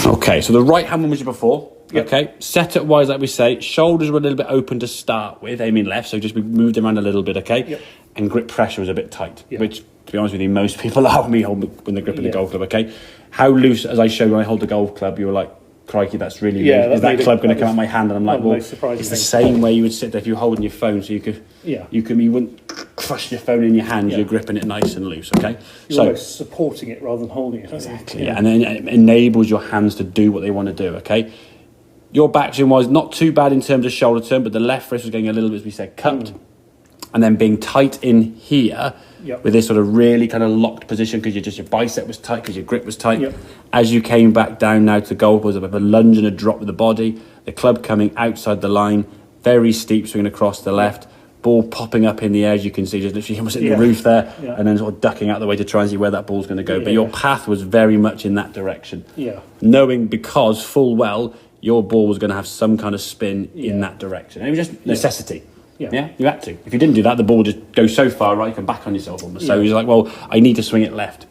Okay, so the right hand one was your before. Yep. Okay, setup wise, like we say, shoulders were a little bit open to start with, aiming left, so just we moved them around a little bit, okay? Yep. And grip pressure was a bit tight, Yep. which, to be honest with you, most people are when they're gripping the Yeah. golf club, okay? How loose, as I showed when I hold the golf club, you were like, crikey, that's really Yeah, loose. Is that club going to come out of my hand? And I'm like, one of the well, most surprising it's the things. same way you would sit there if you're holding your phone, so you wouldn't crush your phone in your hand, Yeah. you're gripping it nice and loose, okay? You're almost supporting it rather than holding it. Exactly, yeah. And then it enables your hands to do what they want to do, okay? Your backswing was not too bad in terms of shoulder turn, but the left wrist was getting a little bit, as we said, cupped. And then being tight in here with this sort of really kind of locked position because your bicep was tight, because your grip was tight. Yep. As you came back down now to golf, was a bit of a lunge and a drop with the body. The club coming outside the line, very steep swinging across the left. Ball popping up in the air, as you can see, just literally almost hitting the roof there, and then sort of ducking out the way to try and see where that ball's going to go. But your path was very much in that direction. Yeah. Knowing because full well your ball was going to have some kind of spin in that direction. And it was just necessity. Yeah, you had to. If you didn't do that, the ball would just go so far right, you can back on yourself almost. So you're like, well, I need to swing it left.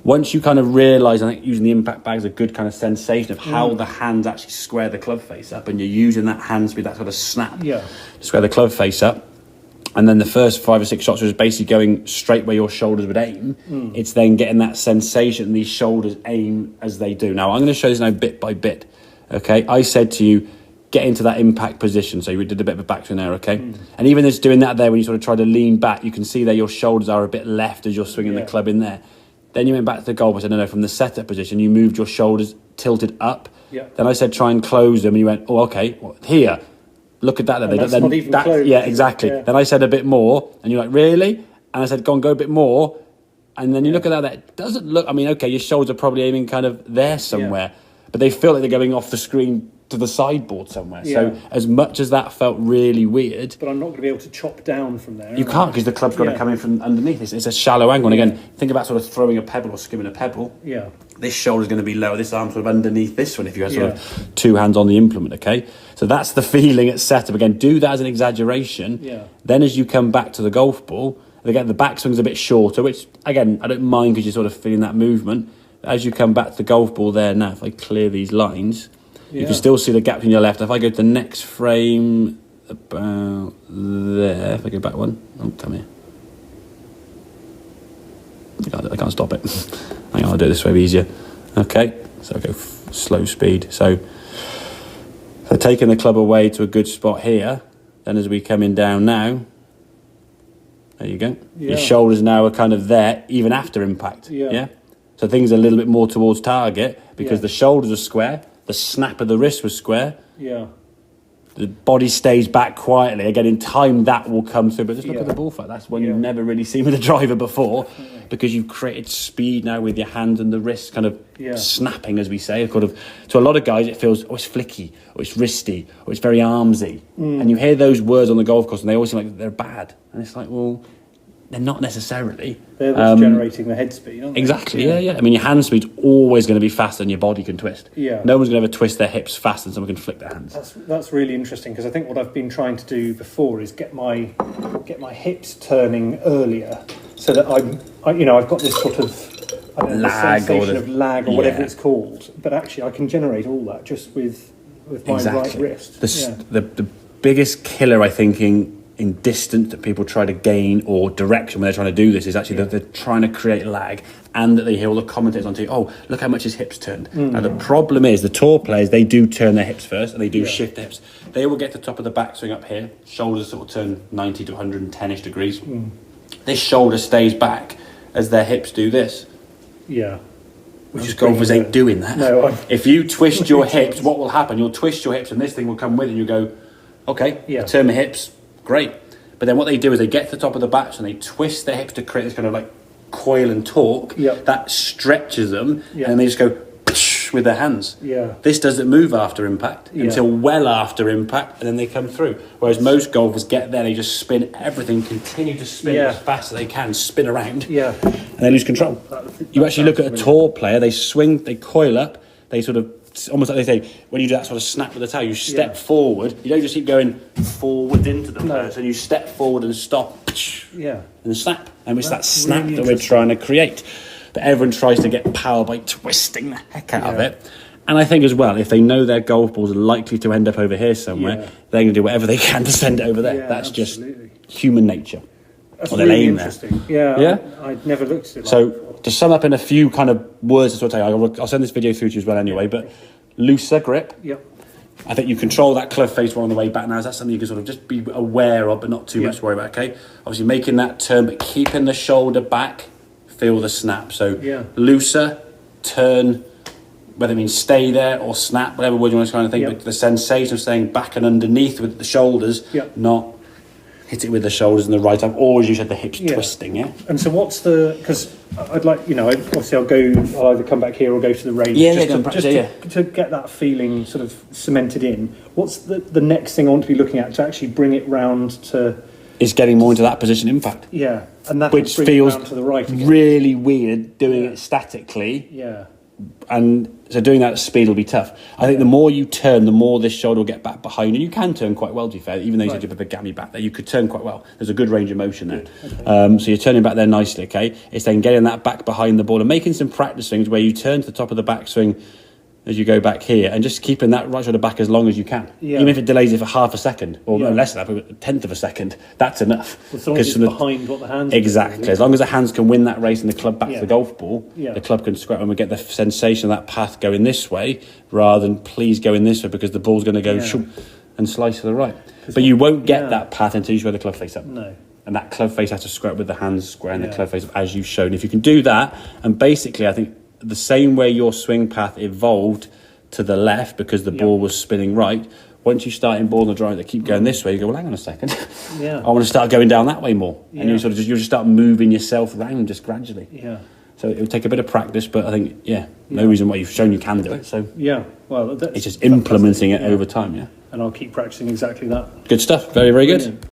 Once you kind of realise, I think using the impact bag is a good kind of sensation of how the hands actually square the club face up, and you're using that hand speed, that sort of snap to square the club face up. And then the first 5 or 6 shots was basically going straight where your shoulders would aim. It's then getting that sensation, these shoulders aim as they do. Now, I'm going to show this now bit by bit. Okay, I said to you, get into that impact position. So you did a bit of a backswing there, okay? And even as doing that there, when you sort of try to lean back, you can see there your shoulders are a bit left as you're swinging the club in there. Then you went back to the goal. I said, no, from the setup position, you moved your shoulders tilted up. Then I said, try and close them. And you went, oh, okay, well, here. Look at that. And that's not even closed. Yeah, exactly. Yeah. Then I said a bit more. And you're like, really? And I said, go a bit more. And then you look at that. It doesn't look, I mean, okay, your shoulders are probably aiming kind of there somewhere. But they feel like they're going off the screen to the sideboard somewhere. So as much as that felt really weird, but I'm not going to be able to chop down from there. You can't, because the club's got to come in from underneath. It's a shallow angle. And again, think about sort of throwing a pebble or skimming a pebble. This shoulder's going to be lower. This arm's sort of underneath this one if you have sort of two hands on the implement, okay? So that's the feeling at setup. Again, do that as an exaggeration. Then as you come back to the golf ball, again, the backswing's a bit shorter, which, again, I don't mind because you're sort of feeling that movement. As you come back to the golf ball there now, if I clear these lines, you can still see the gap in your left. If I go to the next frame, about there, if I go back one, come here. I can't stop it. Hang on, I'll do it this way easier. Okay, so I go slow speed. So taking the club away to a good spot here, then as we come in down now, there you go. Your shoulders now are kind of there, even after impact. So things are a little bit more towards target because the shoulders are square, the snap of the wrist was square. The body stays back quietly. Again, in time that will come through. But just look at the ball flight. That's one you've never really seen with a driver before, because you've created speed now with your hands and the wrists kind of snapping, as we say. To a lot of guys, it feels, oh, it's flicky, or it's wristy, or it's very armsy. And you hear those words on the golf course, and they always seem like they're bad. And it's like, well, they're not necessarily. They're what's generating the head speed, aren't they? Exactly, yeah. I mean, your hand speed's always going to be faster than your body can twist. No one's going to ever twist their hips faster than someone can flick their hands. That's really interesting, because I think what I've been trying to do before is get my hips turning earlier, so that I've got this sort of lag sensation of lag or whatever it's called. But actually, I can generate all that just with my right wrist. The biggest killer, I think, in distance that people try to gain, or direction when they're trying to do this, is actually that they're trying to create lag, and that they hear all the commentators on TV, oh, look how much his hips turned. Now the problem is the tour players, they do turn their hips first, and they do shift their hips. They will get to the top of the backswing up here, shoulders sort of turn 90 to 110ish degrees. This shoulder stays back as their hips do this. Which is golfers ain't doing that. No, if you twist your hips, what will happen? You'll twist your hips and this thing will come with it, and you go, okay, I turn my hips, great. But then what they do is they get to the top of the back and they twist their hips to create this kind of like coil and torque that stretches them, and they just go with their hands. This doesn't move after impact until well after impact, and then they come through. Whereas most golfers get there, they just spin everything, continue to spin as fast as they can, spin around, and they lose control. You actually look at a tour player, they swing, they coil up, they sort of, almost like they say, when you do that sort of snap with the tail, you step forward. You don't just keep going forward into the person. You step forward and stop, and snap. And it's that snap really that we're trying to create. But everyone tries to get power by twisting the heck out of it. And I think as well, if they know their golf balls are likely to end up over here somewhere, they're going to do whatever they can to send it over there. Yeah, That's absolutely. just human nature. That's Or really aim interesting. there. Yeah, I'd never looked at it like So that before. to sum up in a few kind of words, that's what I'll send this video through to you as well anyway, but looser grip. Yep. I think you control that club face one on the way back now. Is that something you can sort of just be aware of, but not too much to worry about, okay? Obviously making that turn, but keeping the shoulder back, feel the snap. So looser, turn, whether it means stay there or snap, whatever word you want to kind of think, but the sensation of staying back and underneath with the shoulders, not hit it with the shoulders and the right arm, or as you said, the hips twisting, And so what's because I'd like, obviously I'll either come back here or go to the range to get that feeling sort of cemented in. What's the next thing I want to be looking at to actually bring it round to... Is getting more into that position impact. Yeah, and that which feels to the right again. Really weird doing it statically. Yeah. And so doing that at speed will be tough. I think the more you turn, the more this shoulder will get back behind. And you can turn quite well, to be fair. Even though you said you have a gammy back there, you could turn quite well. There's a good range of motion there. Okay. So you're turning back there nicely, okay? It's then getting that back behind the ball and making some practice swings where you turn to the top of the backswing as you go back here and just keeping that right shoulder back as long as you can. Yeah. Even if it delays it for half a second or less than that, but a tenth of a second, that's enough. As long as it's behind what the hands Exactly. As long as the hands can win that race and the club back to the golf ball, the club can scrap and we get the sensation of that path going this way rather than please going this way because the ball's going to go shoop and slice to the right. But you won't get that path until you square the club face up. No. And that club face has to scrap with the hands square and the club face up as you've shown. If you can do that, and basically I think the same way your swing path evolved to the left because the ball was spinning right, once you start in ball in the drive that keep going this way, you go, well, hang on a second. I want to start going down that way more. And you just start moving yourself around just gradually. Yeah. So it will take a bit of practice, but I think, no reason why you've shown you can do it. So well, it's just implementing it over time, And I'll keep practicing exactly that. Good stuff. Very, very good.